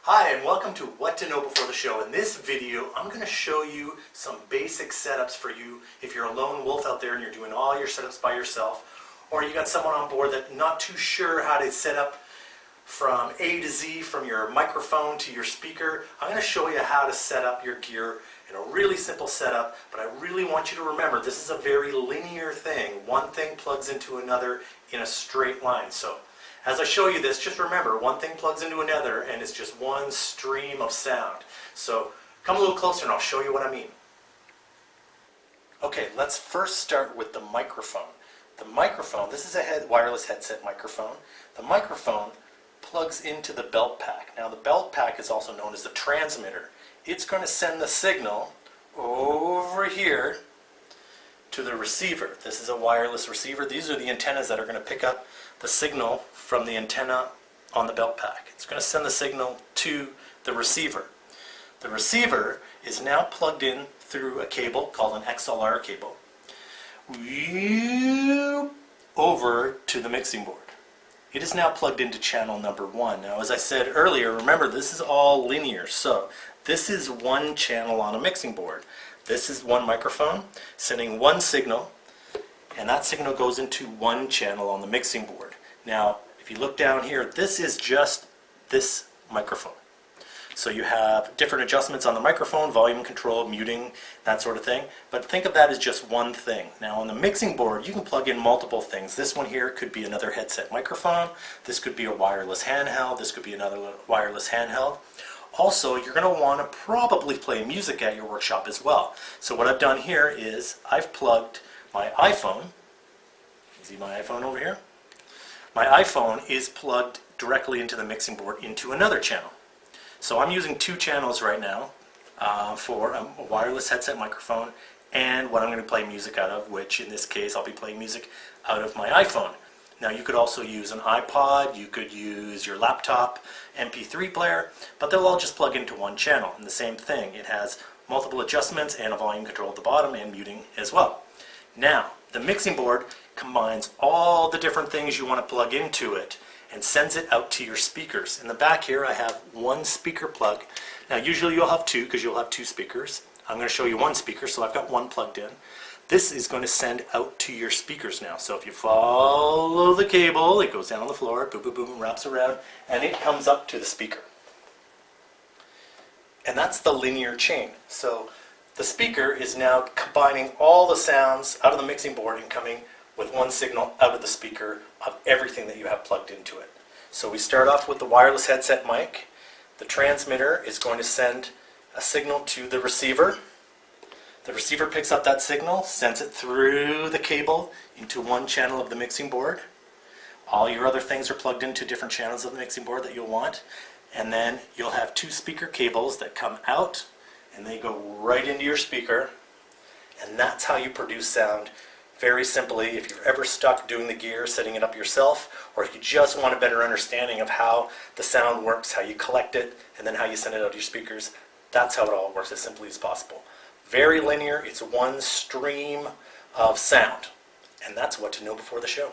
Hi, and welcome to What to Know Before the Show. In this video, I'm going to show you some basic setups for you if you're a lone wolf out there and you're doing all your setups by yourself, or you got someone on board that's not too sure how to set up from A to Z, from your microphone to your speaker. I'm going to show you how to set up your gear in a really simple setup, but I really want you to remember this is a very linear thing. One thing plugs into another in a straight line. So as I show you this, just remember, one thing plugs into another and it's just one stream of sound. So come a little closer and I'll show you what I mean. Okay, let's first start with the microphone. The microphone, this is a wireless headset microphone. The microphone plugs into the belt pack. Now the belt pack is also known as the transmitter. It's going to send the signal over here to the receiver. This is a wireless receiver. These are the antennas that are going to pick up the signal from the antenna on the belt pack. It's going to send the signal to the receiver. The receiver is now plugged in through a cable called an XLR cable over to the mixing board. It is now plugged into channel number 1. Now, as I said earlier, remember this is all linear. So this is one channel on a mixing board. This is one microphone sending one signal, and that signal goes into one channel on the mixing board. Now, if you look down here, this is just this microphone. So you have different adjustments on the microphone, volume control, muting, that sort of thing. But think of that as just one thing. Now on the mixing board, you can plug in multiple things. This one here could be another headset microphone. This could be a wireless handheld. This could be another wireless handheld. Also, you're going to want to probably play music at your workshop as well. So what I've done here is I've plugged my iPhone. You see my iPhone over here? My iPhone is plugged directly into the mixing board into another channel. So I'm using two channels right now for a wireless headset microphone and what I'm going to play music out of, which in this case I'll be playing music out of my iPhone. Now you could also use an iPod, you could use your laptop MP3 player, but they'll all just plug into one channel. And the same thing, it has multiple adjustments and a volume control at the bottom and muting as well. Now, the mixing board combines all the different things you want to plug into it and sends it out to your speakers. In the back here I have one speaker plug. Now usually you'll have two because you'll have two speakers. I'm going to show you one speaker, so I've got one plugged in. This is going to send out to your speakers now. So if you follow the cable, it goes down on the floor, boom, boom, boom, wraps around, and it comes up to the speaker. And that's the linear chain. So the speaker is now combining all the sounds out of the mixing board and coming with one signal out of the speaker of everything that you have plugged into it. So we start off with the wireless headset mic. The transmitter is going to send a signal to the receiver. The receiver picks up that signal, sends it through the cable into one channel of the mixing board. All your other things are plugged into different channels of the mixing board that you'll want. And then you'll have two speaker cables that come out and they go right into your speaker. And that's how you produce sound. Very simply, if you're ever stuck doing the gear, setting it up yourself, or if you just want a better understanding of how the sound works, how you collect it, and then how you send it out to your speakers, that's how it all works as simply as possible. Very linear, it's one stream of sound. And that's what to know before the show.